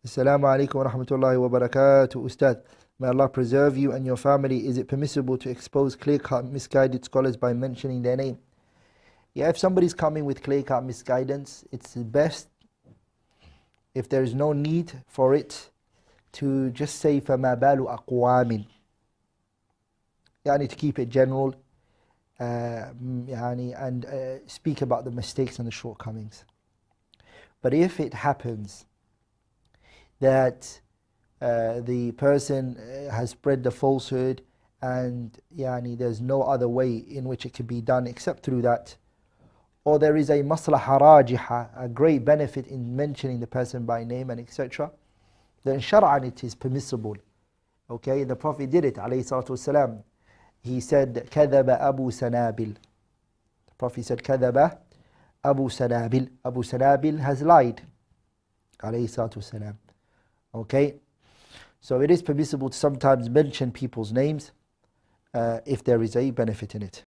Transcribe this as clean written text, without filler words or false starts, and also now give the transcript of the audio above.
Assalamu alaikum wa rahmatullahi wa barakatuh. Ustadh, may Allah preserve you and your family. Is it permissible to expose clear-cut misguided scholars by mentioning their name? Yeah, if somebody's coming with clear-cut misguidance, it's best, if there is no need for it, to just say 𝗑𝗺𝗵𝗂𝗶𝗀𝗍. Yani to keep it general, and speak about the mistakes and the shortcomings. But if it happens that the person has spread the falsehood and there's no other way in which it can be done except through that, or there is a maslahah rajiha, a great benefit in mentioning the person by name and etc., then shar'an it is permissible. Okay, the Prophet did it, alayhi salatu wasalam. He said, 𝗘𝗍𝗵𝗂𝗶. The Prophet said, 𝗘𝗍𝗵𝗂𝗶. Abu Sanabil has lied, alayhi salatu wasalam. Okay, so it is permissible to sometimes mention people's names if there is a benefit in it.